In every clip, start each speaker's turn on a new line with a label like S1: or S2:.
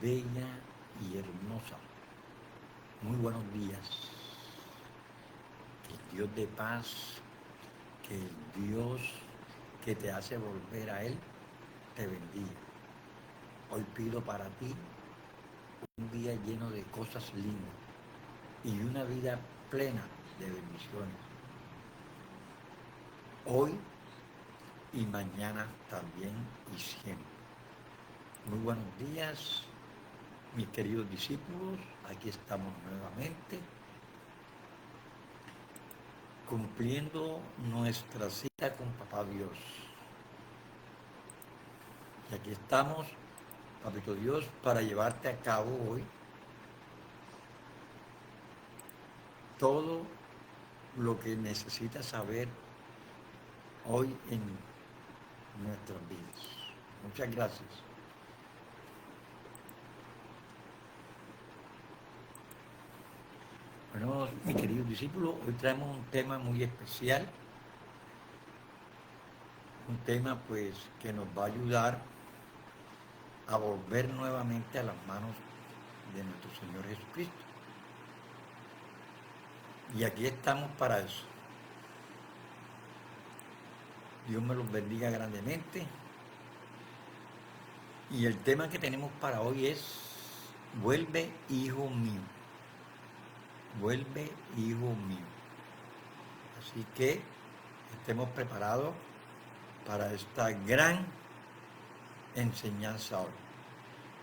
S1: bella y hermosa. Muy buenos días. Que el Dios de paz, que el Dios que te hace volver a Él, te bendiga. Hoy pido para ti un día lleno de cosas lindas y una vida plena de bendiciones. Hoy y mañana también y siempre. Muy buenos días, mis queridos discípulos. Aquí estamos nuevamente cumpliendo nuestra cita con Papá Dios. Y aquí estamos, Papito Dios, para llevarte a cabo hoy todo lo que necesitas saber hoy en nuestras vidas. Muchas gracias. Bueno, mis queridos discípulos, hoy traemos un tema muy especial, un tema pues que nos va a ayudar a volver nuevamente a las manos de nuestro Señor Jesucristo. Y aquí estamos para eso. Dios me los bendiga grandemente. Y el tema que tenemos para hoy es: vuelve, hijo mío. Vuelve, hijo mío. Así que estemos preparados para esta gran enseñanza hoy.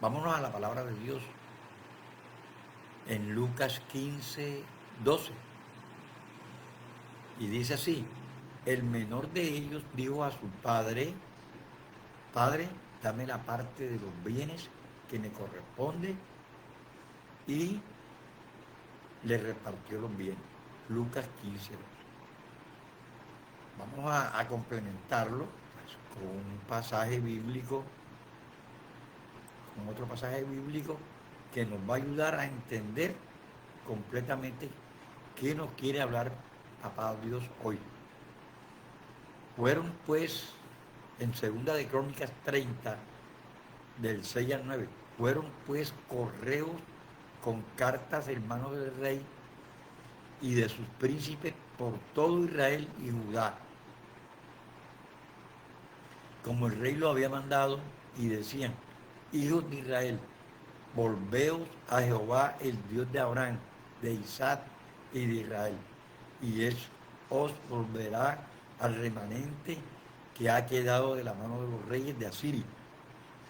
S1: Vámonos a la palabra de Dios en Lucas 15:12. Y dice así: el menor de ellos dijo a su padre: Padre, dame la parte de los bienes que me corresponde, y le repartió los bienes. Lucas 15:12. Vamos a complementarlo pues, con un pasaje bíblico, con otro pasaje bíblico que nos va a ayudar a entender completamente qué nos quiere hablar Papá Dios hoy. Fueron pues, en segunda de Crónicas 30, del 6 al 9, fueron pues correos con cartas en manos del rey y de sus príncipes por todo Israel y Judá, como el rey lo había mandado, y decían: hijos de Israel, volveos a Jehová, el Dios de Abraham, de Isaac y de Israel, y él os volverá al remanente que ha quedado de la mano de los reyes de Asiria.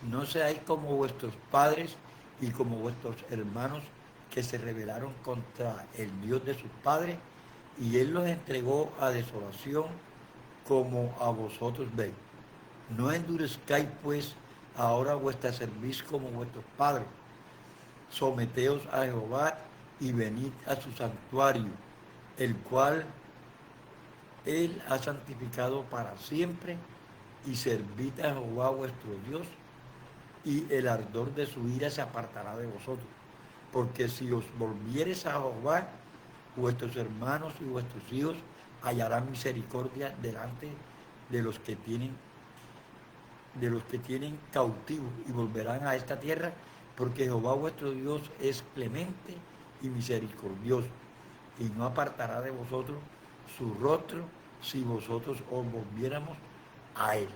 S1: No seáis como vuestros padres y como vuestros hermanos, que se rebelaron contra el Dios de sus padres, y él los entregó a desolación, como a vosotros veis. No endurezcáis pues ahora vuestra cerviz como vuestros padres. Someteos a Jehová y venid a su santuario, el cual él ha santificado para siempre, y servid a Jehová vuestro Dios, y el ardor de su ira se apartará de vosotros. Porque si os volviereis a Jehová, vuestros hermanos y vuestros hijos hallarán misericordia delante de los que tienen cautivos, y volverán a esta tierra, porque Jehová vuestro Dios es clemente y misericordioso, y no apartará de vosotros su rostro, si vosotros os volviéramos a Él.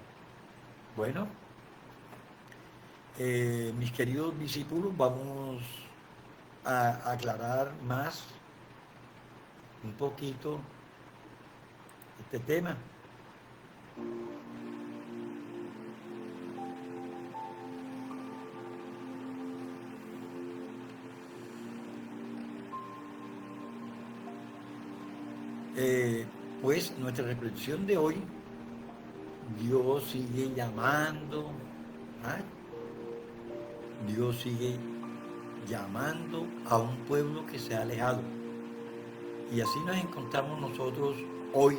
S1: Bueno, mis queridos discípulos, vamos a aclarar más un poquito este tema. Pues nuestra reflexión de hoy: Dios sigue llamando, ¿ah? Dios sigue llamando a un pueblo que se ha alejado. Y así nos encontramos nosotros hoy.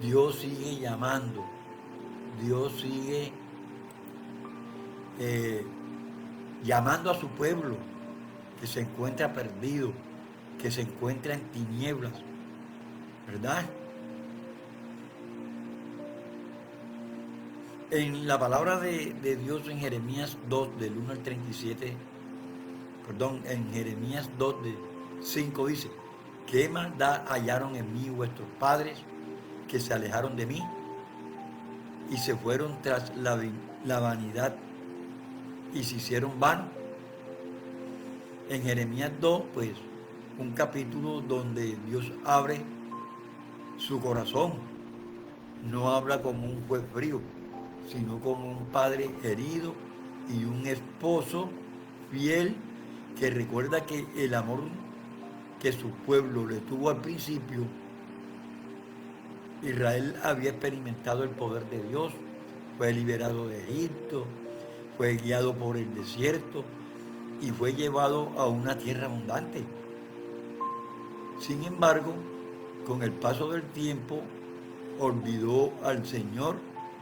S1: Dios sigue llamando, Dios sigue llamando a su pueblo que se encuentra perdido, que se encuentra en tinieblas, ¿verdad? En la palabra de Dios en Jeremías 2, del 1 al 37, perdón, en Jeremías 2, de 5 dice, ¿qué maldad hallaron en mí vuestros padres que se alejaron de mí y se fueron tras la vanidad y se hicieron vanos? En Jeremías 2, pues, un capítulo donde Dios abre su corazón, no habla como un juez frío, sino como un padre herido y un esposo fiel que recuerda que el amor que su pueblo le tuvo al principio, Israel había experimentado el poder de Dios, fue liberado de Egipto, fue guiado por el desierto y fue llevado a una tierra abundante. Sin embargo, con el paso del tiempo, olvidó al Señor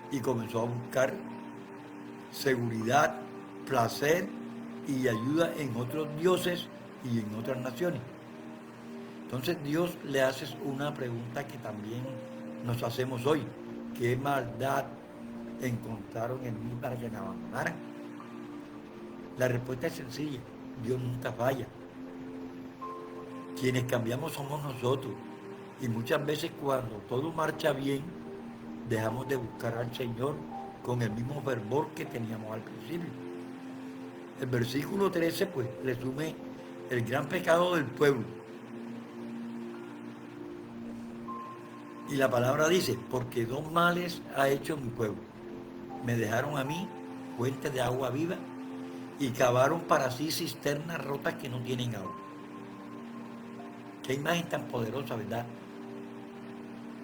S1: y comenzó a buscar seguridad, placer y ayuda en otros dioses y en otras naciones. Entonces Dios le hace una pregunta que también nos hacemos hoy. ¿Qué maldad encontraron en mí para que me abandonaran? La respuesta es sencilla. Dios nunca falla. Quienes cambiamos somos nosotros. Y muchas veces cuando todo marcha bien, dejamos de buscar al Señor con el mismo fervor que teníamos al principio. El versículo 13 pues resume el gran pecado del pueblo. Y la palabra dice, porque dos males ha hecho mi pueblo. Me dejaron a mí fuentes de agua viva y cavaron para sí cisternas rotas que no tienen agua. Qué imagen tan poderosa, ¿verdad?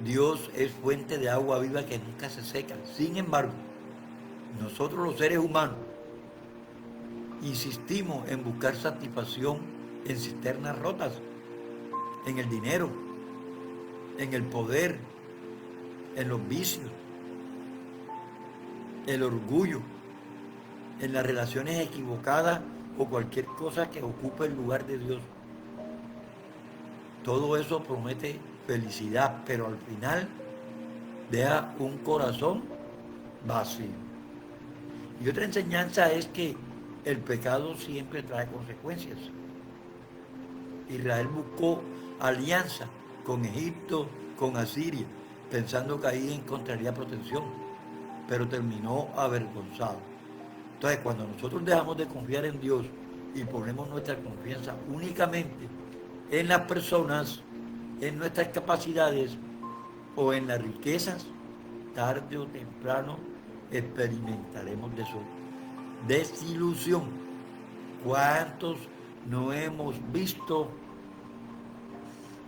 S1: Dios es fuente de agua viva que nunca se seca. Sin embargo, nosotros los seres humanos insistimos en buscar satisfacción en cisternas rotas, en el dinero, en el poder, en los vicios, el orgullo, en las relaciones equivocadas o cualquier cosa que ocupe el lugar de Dios. Todo eso promete felicidad, pero al final deja un corazón vacío. Y otra enseñanza es que el pecado siempre trae consecuencias. Israel buscó alianza con Egipto, con Asiria, pensando que ahí encontraría protección, pero terminó avergonzado. Entonces, cuando nosotros dejamos de confiar en Dios y ponemos nuestra confianza únicamente en las personas, en nuestras capacidades o en las riquezas, tarde o temprano experimentaremos desilusión. ¿Cuántos no hemos visto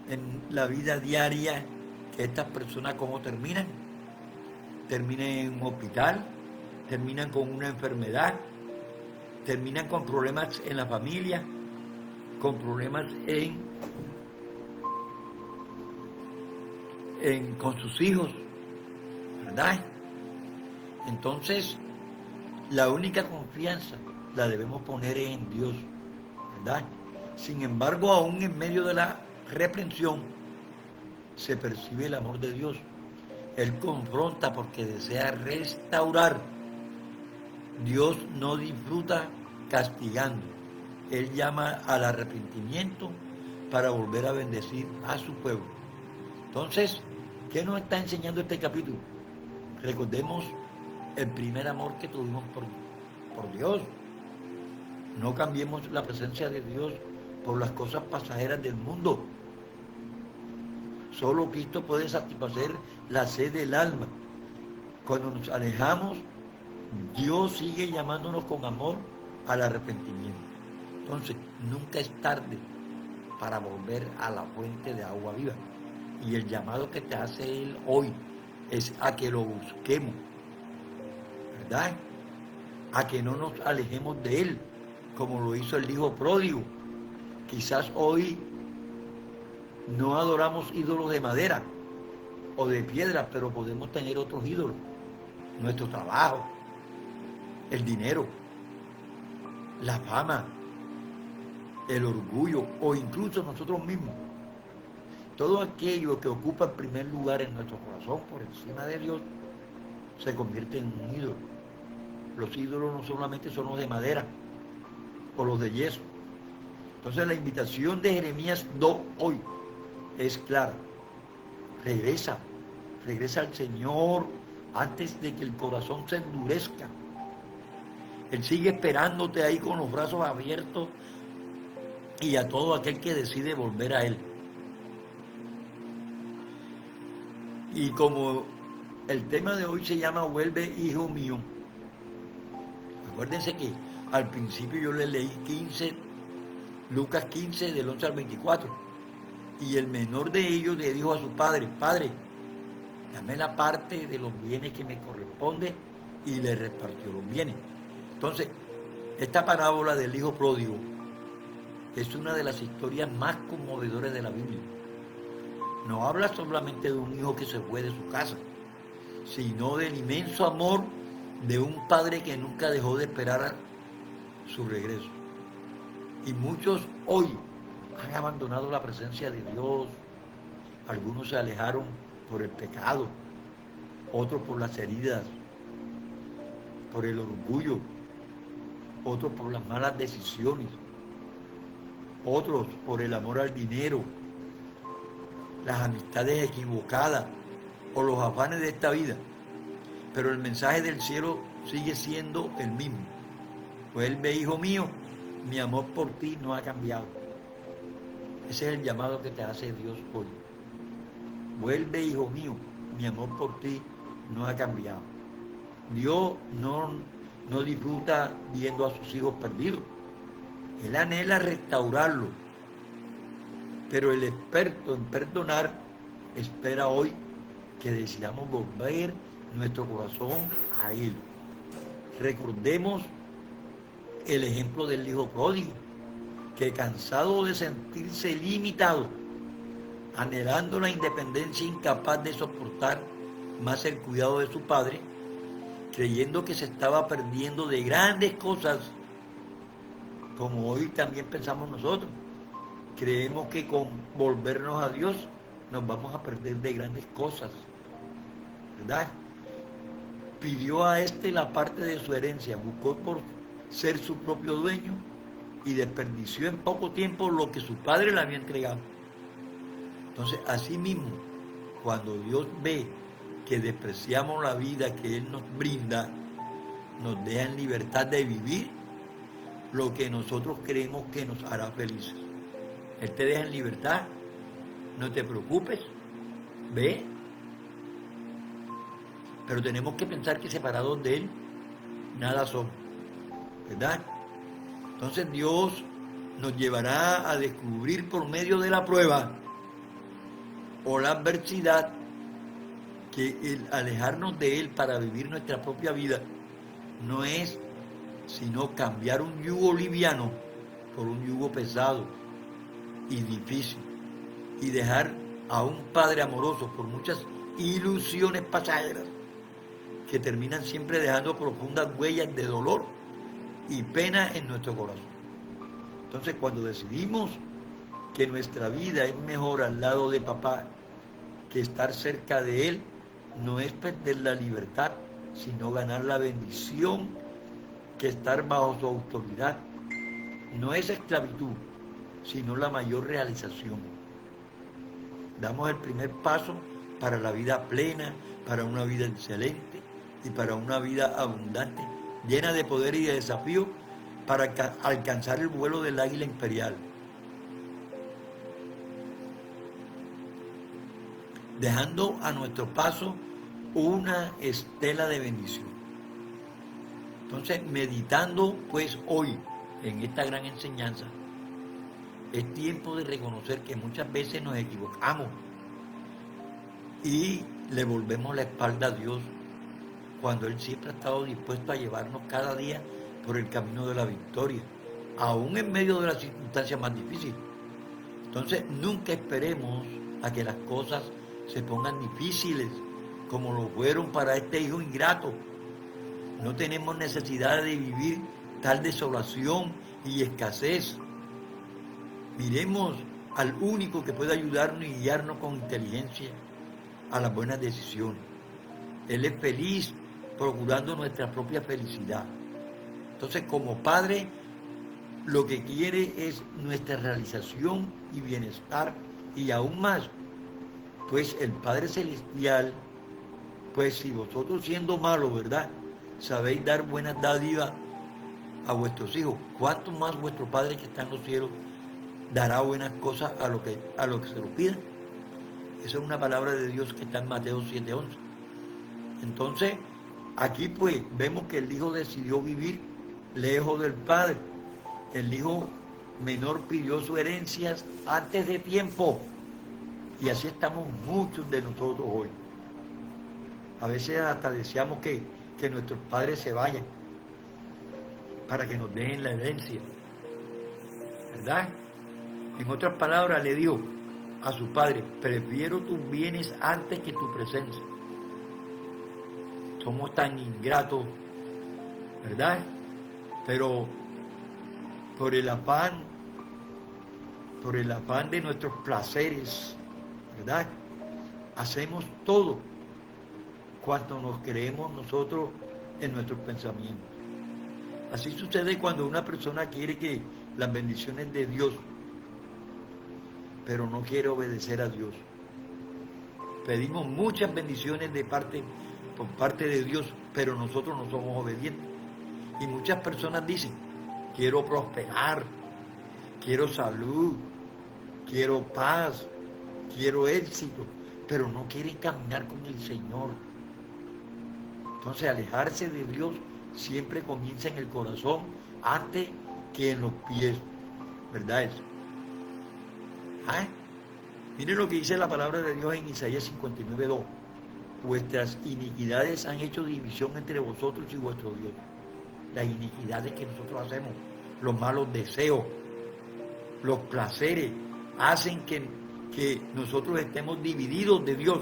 S1: en la vida diaria que estas personas cómo terminan? Terminan en un hospital, terminan con una enfermedad, terminan con problemas en la familia, con problemas con sus hijos, ¿verdad? Entonces, la única confianza la debemos poner en Dios, ¿verdad? Sin embargo, aún en medio de la reprensión, se percibe el amor de Dios. Él confronta porque desea restaurar. Dios no disfruta castigando. Él llama al arrepentimiento para volver a bendecir a su pueblo. Entonces, ¿qué nos está enseñando este capítulo? Recordemos el primer amor que tuvimos por Dios. No cambiemos la presencia de Dios por las cosas pasajeras del mundo. Solo Cristo puede satisfacer la sed del alma. Cuando nos alejamos, Dios sigue llamándonos con amor al arrepentimiento. Entonces, nunca es tarde para volver a la fuente de agua viva. Y el llamado que te hace Él hoy es a que lo busquemos, ¿verdad? A que no nos alejemos de Él, como lo hizo el hijo pródigo. Quizás hoy no adoramos ídolos de madera o de piedra, pero podemos tener otros ídolos. Nuestro trabajo, el dinero, la fama, el orgullo o incluso nosotros mismos. Todo aquello que ocupa el primer lugar en nuestro corazón por encima de Dios se convierte en un ídolo. Los ídolos no solamente son los de madera o los de yeso. Entonces la invitación de Jeremías 2 hoy es clara. Regresa, regresa al Señor antes de que el corazón se endurezca. Él sigue esperándote ahí con los brazos abiertos y a todo aquel que decide volver a Él. Y como el tema de hoy se llama Vuelve, hijo mío, acuérdense que al principio yo les leí Lucas 15 del 11 al 24, y el menor de ellos le dijo a su padre: Padre, dame la parte de los bienes que me corresponde, y le repartió los bienes. Entonces, esta parábola del hijo pródigo es una de las historias más conmovedoras de la Biblia. No habla solamente de un hijo que se fue de su casa, sino del inmenso amor de un padre que nunca dejó de esperar su regreso. Y muchos hoy han abandonado la presencia de Dios. Algunos se alejaron por el pecado, otros por las heridas, por el orgullo, otros por las malas decisiones, otros por el amor al dinero, las amistades equivocadas o los afanes de esta vida. Pero el mensaje del cielo sigue siendo el mismo. Vuelve, hijo mío, mi amor por ti no ha cambiado. Ese es el llamado que te hace Dios hoy. Vuelve, hijo mío, mi amor por ti no ha cambiado. Dios no disfruta viendo a sus hijos perdidos. Él anhela restaurarlos. Pero el experto en perdonar espera hoy que decidamos volver nuestro corazón a Él. Recordemos el ejemplo del hijo pródigo, que cansado de sentirse limitado, anhelando la independencia, incapaz de soportar más el cuidado de su padre, creyendo que se estaba perdiendo de grandes cosas, como hoy también pensamos nosotros. Creemos que con volvernos a Dios nos vamos a perder de grandes cosas, ¿verdad? Pidió a la parte de su herencia, buscó por ser su propio dueño y desperdició en poco tiempo lo que su padre le había entregado. Entonces, así mismo, cuando Dios ve que despreciamos la vida que Él nos brinda, nos deja en libertad de vivir lo que nosotros creemos que nos hará felices. Él te deja en libertad, no te preocupes, ve. Pero tenemos que pensar que separados de Él, nada somos, ¿verdad? Entonces Dios nos llevará a descubrir por medio de la prueba o la adversidad que el alejarnos de Él para vivir nuestra propia vida no es sino cambiar un yugo liviano por un yugo pesado y difícil, y dejar a un Padre amoroso por muchas ilusiones pasajeras que terminan siempre dejando profundas huellas de dolor y pena en nuestro corazón. Entonces, cuando decidimos que nuestra vida es mejor al lado de papá que estar cerca de Él, no es perder la libertad, sino ganar la bendición que estar bajo su autoridad. No es esclavitud, sino la mayor realización. Damos el primer paso para la vida plena, para una vida excelente y para una vida abundante, llena de poder y de desafío, para alcanzar el vuelo del águila imperial. Dejando a nuestro paso una estela de bendición. Entonces, meditando pues hoy en esta gran enseñanza, es tiempo de reconocer que muchas veces nos equivocamos y le volvemos la espalda a Dios, cuando Él siempre ha estado dispuesto a llevarnos cada día por el camino de la victoria, aún en medio de las circunstancias más difíciles. Entonces, nunca esperemos a que las cosas se pongan difíciles, como lo fueron para este hijo ingrato. No tenemos necesidad de vivir tal desolación y escasez. Miremos al único que puede ayudarnos y guiarnos con inteligencia a las buenas decisiones. Él es feliz procurando nuestra propia felicidad. Entonces, como Padre, lo que quiere es nuestra realización y bienestar, y aún más, pues el Padre Celestial, pues si vosotros siendo malos, ¿verdad?, sabéis dar buenas dádivas a vuestros hijos, ¿cuánto más vuestro Padre que está en los cielos dará buenas cosas a lo que se lo pidan? Esa es una palabra de Dios que está en Mateo 7:11. Entonces, aquí pues vemos que el Hijo decidió vivir lejos del Padre. El Hijo menor pidió su herencia antes de tiempo. Y así estamos muchos de nosotros hoy. A veces hasta deseamos que nuestros padres se vayan para que nos dejen la herencia, ¿verdad? En otras palabras, le dijo a su padre: prefiero tus bienes antes que tu presencia. Somos tan ingratos, ¿verdad? Pero por el afán de nuestros placeres, ¿verdad?, hacemos todo cuanto nos creemos nosotros en nuestros pensamientos. Así sucede cuando una persona quiere que las bendiciones de Dios, pero no quiere obedecer a Dios. Pedimos muchas bendiciones por parte de Dios, pero nosotros no somos obedientes. Y muchas personas dicen: quiero prosperar, quiero salud, quiero paz, quiero éxito, pero no quieren caminar con el Señor. Entonces, alejarse de Dios siempre comienza en el corazón antes que en los pies, ¿verdad eso? Miren lo que dice la palabra de Dios en Isaías 59:2. Vuestras iniquidades han hecho división entre vosotros y vuestro Dios. Las iniquidades que nosotros hacemos, los malos deseos, los placeres, hacen que nosotros estemos divididos de Dios.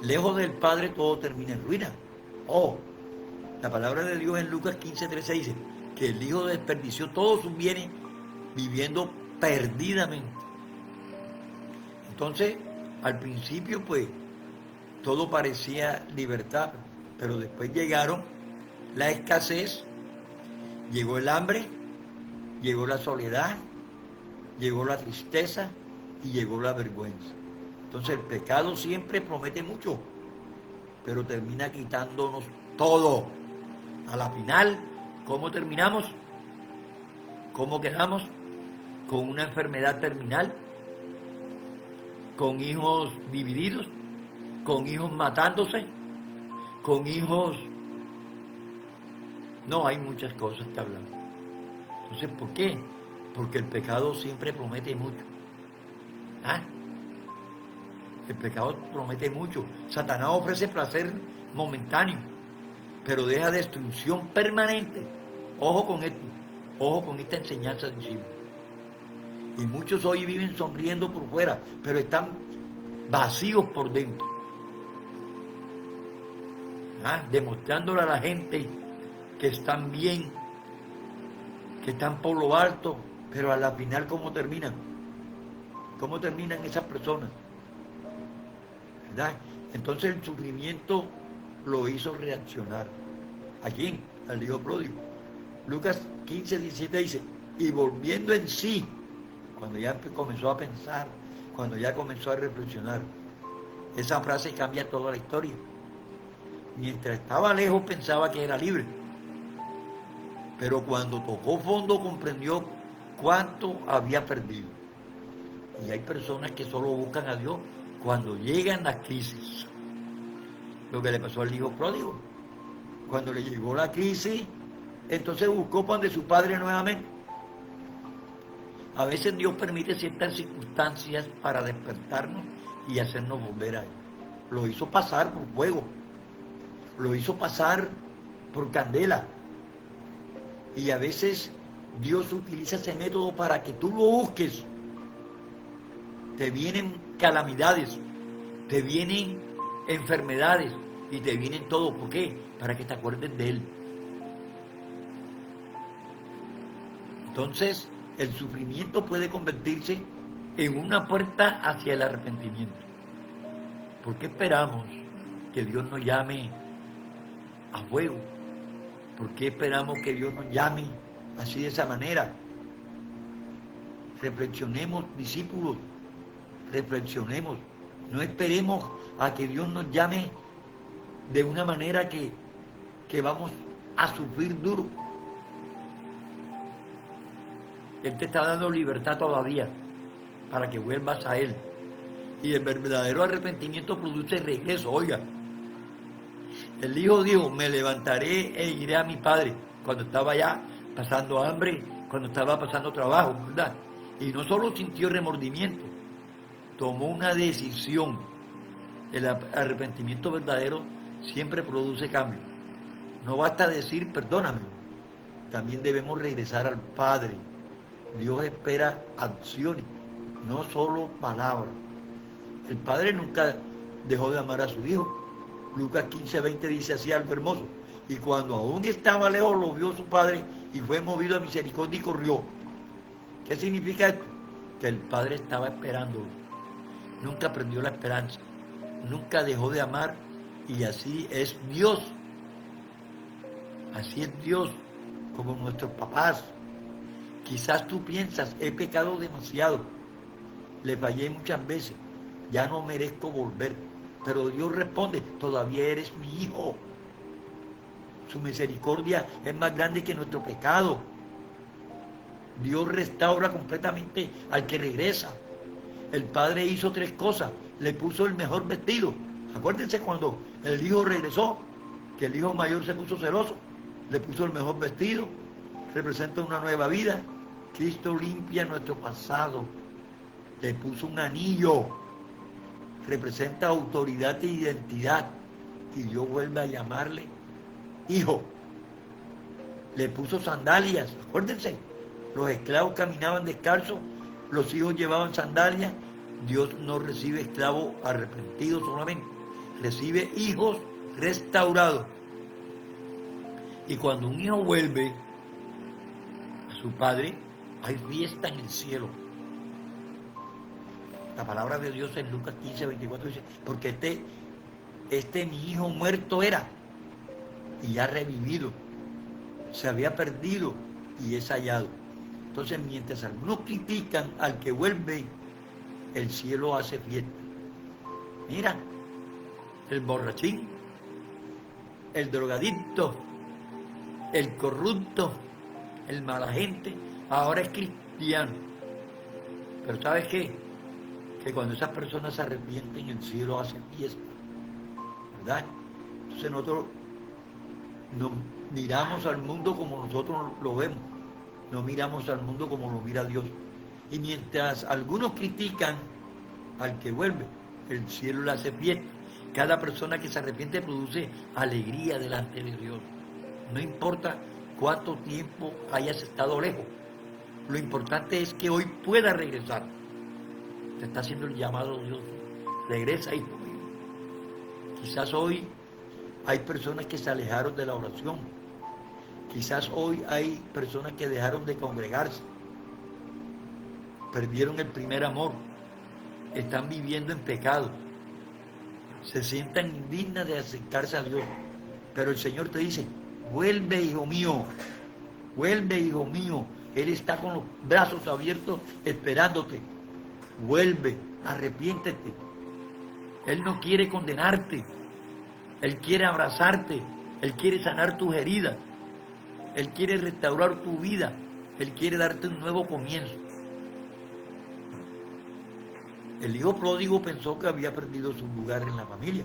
S1: Lejos del Padre todo termina en ruina. La palabra de Dios en Lucas 15:13 dice que el Hijo desperdició todos sus bienes viviendo perdidamente. Entonces, al principio pues todo parecía libertad, pero después llegaron la escasez, llegó el hambre, llegó la soledad, llegó la tristeza y llegó la vergüenza. Entonces el pecado siempre promete mucho, pero termina quitándonos todo. A la final, ¿cómo terminamos? ¿Cómo quedamos? Con una enfermedad terminal, con hijos divididos, con hijos matándose, con hijos... No, hay muchas cosas que hablar. Entonces, ¿por qué? Porque el pecado siempre promete mucho. El pecado promete mucho. Satanás ofrece placer momentáneo, pero deja destrucción permanente. Ojo con esto, ojo con esta enseñanza sensible. Y muchos hoy viven sonriendo por fuera, pero están vacíos por dentro. Demostrándole a la gente que están bien, que están por lo alto, pero a la final, ¿cómo terminan? ¿Cómo terminan esas personas? ¿Verdad? Entonces el sufrimiento lo hizo reaccionar. ¿A quién? Al hijo pródigo. Lucas 15:17 dice: y volviendo en sí, cuando ya comenzó a pensar, cuando ya comenzó a reflexionar. Esa frase cambia toda la historia. Mientras estaba lejos pensaba que era libre, pero cuando tocó fondo comprendió cuánto había perdido. Y hay personas que solo buscan a Dios cuando llegan las crisis. Lo que le pasó al hijo pródigo. Cuando le llegó la crisis, entonces buscó pan de su padre nuevamente. A veces Dios permite ciertas circunstancias para despertarnos y hacernos volver a Él. Lo hizo pasar por fuego, lo hizo pasar por candela. Y a veces Dios utiliza ese método para que tú lo busques. Te vienen calamidades, te vienen enfermedades y te vienen todo. ¿Por qué? Para que te acuerdes de Él. Entonces, el sufrimiento puede convertirse en una puerta hacia el arrepentimiento. ¿Por qué esperamos que Dios nos llame a fuego? ¿Por qué esperamos que Dios nos llame así de esa manera? Reflexionemos, discípulos, reflexionemos. No esperemos a que Dios nos llame de una manera que vamos a sufrir duro. Él te está dando libertad todavía para que vuelvas a Él. Y el verdadero arrepentimiento produce regreso. Oiga, el hijo dijo, me levantaré e iré a mi padre, cuando estaba ya pasando hambre, cuando estaba pasando trabajo, ¿verdad? Y no solo sintió remordimiento, tomó una decisión. El arrepentimiento verdadero siempre produce cambio. No basta decir, perdóname, también debemos regresar al Padre. Dios espera acciones, no solo palabras. El Padre nunca dejó de amar a su Hijo. Lucas 15:20 dice así algo hermoso. Y cuando aún estaba lejos, lo vio su Padre y fue movido a misericordia y corrió. ¿Qué significa esto? Que el Padre estaba esperándolo. Nunca perdió la esperanza. Nunca dejó de amar. Y así es Dios. Así es Dios, como nuestros papás. Quizás tú piensas, he pecado demasiado, le fallé muchas veces, ya no merezco volver. Pero Dios responde, todavía eres mi hijo. Su misericordia es más grande que nuestro pecado. Dios restaura completamente al que regresa. El Padre hizo 3 cosas, le puso el mejor vestido. Acuérdense cuando el hijo regresó, que el hijo mayor se puso celoso, le puso el mejor vestido, representa una nueva vida. Cristo limpia nuestro pasado, le puso un anillo, representa autoridad e identidad, y Dios vuelve a llamarle hijo. Le puso sandalias, acuérdense, los esclavos caminaban descalzos, los hijos llevaban sandalias. Dios no recibe esclavos arrepentidos solamente, recibe hijos restaurados. Y cuando un hijo vuelve a su padre, hay fiesta en el cielo. La palabra de Dios en Lucas 15:24 dice, porque este mi hijo muerto era y ha revivido, se había perdido y es hallado. Entonces, mientras algunos critican al que vuelve, el cielo hace fiesta. Mira, el borrachín, el drogadicto, el corrupto, el mala gente, ahora es cristiano. Pero ¿sabes qué? Que cuando esas personas se arrepienten, el cielo hace fiesta, ¿verdad? Entonces nosotros no miramos al mundo como nosotros lo vemos, no miramos al mundo como lo mira Dios. Y mientras algunos critican al que vuelve, el cielo le hace fiesta. Cada persona que se arrepiente produce alegría delante de Dios. No importa cuánto tiempo hayas estado lejos, lo importante es que hoy puedas regresar. Te está haciendo el llamado Dios. Regresa, hijo mío. Quizás hoy hay personas que se alejaron de la oración. Quizás hoy hay personas que dejaron de congregarse. Perdieron el primer amor. Están viviendo en pecado. Se sientan indignas de acercarse a Dios. Pero el Señor te dice, vuelve, hijo mío. Vuelve, hijo mío. Él está con los brazos abiertos esperándote. Vuelve, arrepiéntete. Él no quiere condenarte. Él quiere abrazarte. Él quiere sanar tus heridas. Él quiere restaurar tu vida. Él quiere darte un nuevo comienzo. El hijo pródigo pensó que había perdido su lugar en la familia,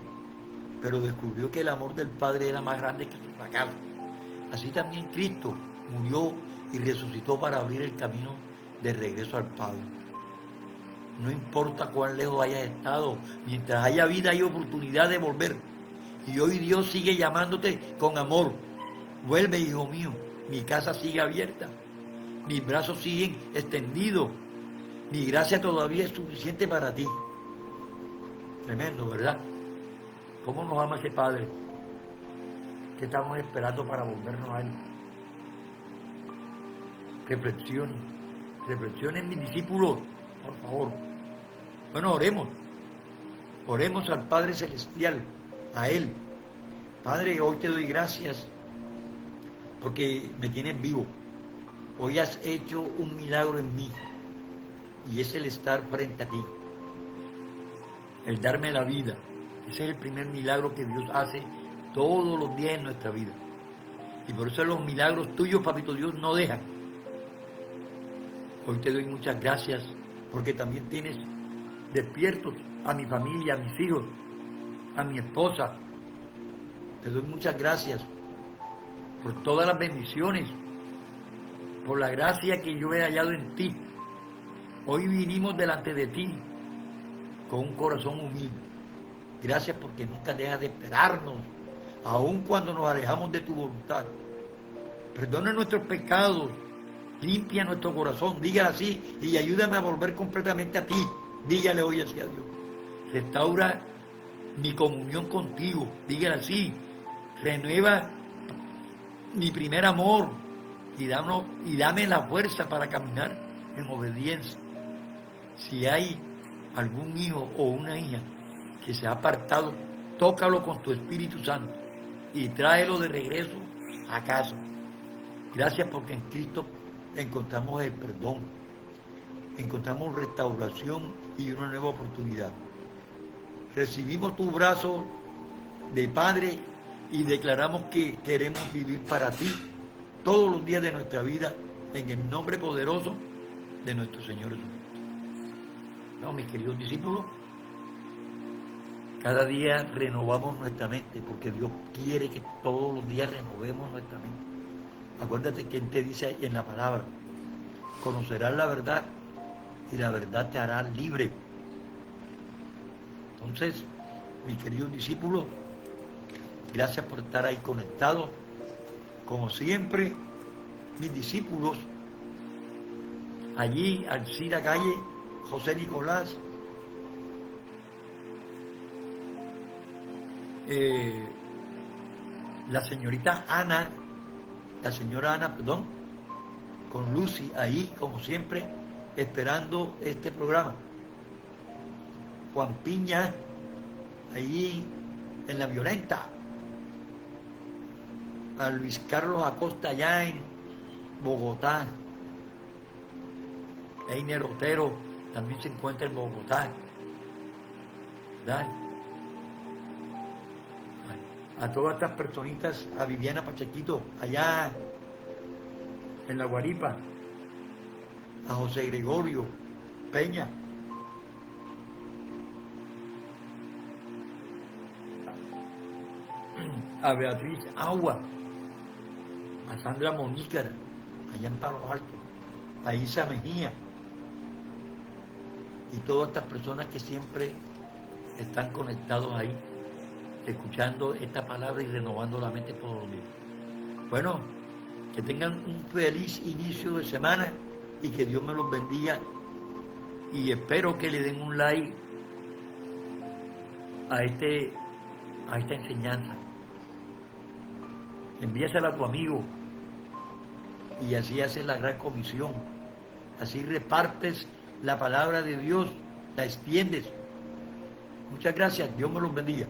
S1: pero descubrió que el amor del Padre era más grande que su fracaso. Así también Cristo murió y resucitó para abrir el camino de regreso al Padre. No importa cuán lejos hayas estado, mientras haya vida hay oportunidad de volver. Y hoy Dios sigue llamándote con amor. Vuelve, hijo mío, mi casa sigue abierta, mis brazos siguen extendidos, mi gracia todavía es suficiente para ti. Tremendo, ¿verdad? ¿Cómo nos ama ese Padre? ¿Qué estamos esperando para volvernos a Él? Reflexionen mis discípulos, por favor. Bueno, oremos al Padre Celestial, a Él. Padre, hoy te doy gracias porque me tienes vivo. Hoy has hecho un milagro en mí y es el estar frente a ti, el darme la vida. Ese es el primer milagro que Dios hace todos los días en nuestra vida. Y por eso los milagros tuyos, papito Dios, no dejan. Hoy te doy muchas gracias porque también tienes despiertos a mi familia, a mis hijos, a mi esposa. Te doy muchas gracias por todas las bendiciones, por la gracia que yo he hallado en ti. Hoy vinimos delante de ti con un corazón humilde. Gracias porque nunca dejas de esperarnos, aun cuando nos alejamos de tu voluntad. Perdona nuestros pecados, limpia nuestro corazón, dígale así, y ayúdame a volver completamente a ti. Dígale hoy así a Dios. Restaura mi comunión contigo, dígale así. Renueva mi primer amor y dame la fuerza para caminar en obediencia. Si hay algún hijo o una hija que se ha apartado, tócalo con tu Espíritu Santo y tráelo de regreso a casa. Gracias porque en Cristo encontramos el perdón, encontramos restauración y una nueva oportunidad. Recibimos tu brazo de Padre y declaramos que queremos vivir para ti todos los días de nuestra vida en el nombre poderoso de nuestro Señor Jesucristo. No, mis queridos discípulos, cada día renovamos nuestra mente porque Dios quiere que todos los días renovemos nuestra mente. Acuérdate que Él te dice en la palabra, conocerás la verdad y la verdad te hará libre. Entonces, mis queridos discípulos, gracias por estar ahí conectados. Como siempre, mis discípulos, allí, Alcira Calle, José Nicolás, la señora Ana, con Lucy, ahí, como siempre, esperando este programa. Juan Piña, ahí en La Violenta. A Luis Carlos Acosta, allá en Bogotá. Einer Otero también se encuentra en Bogotá. ¿Verdad? A todas estas personitas, a Viviana Pachequito, allá en La Guaripa, a José Gregorio Peña, a Beatriz Agua, a Sandra Monícara, allá en Palo Alto, a Isa Mejía, y todas estas personas que siempre están conectados ahí, escuchando esta palabra y renovando la mente todos los días. Bueno, que tengan un feliz inicio de semana y que Dios me los bendiga, y espero que le den un like a esta enseñanza. Envíasela a tu amigo y así haces la gran comisión. Así repartes la palabra de Dios, la extiendes. Muchas gracias, Dios me los bendiga.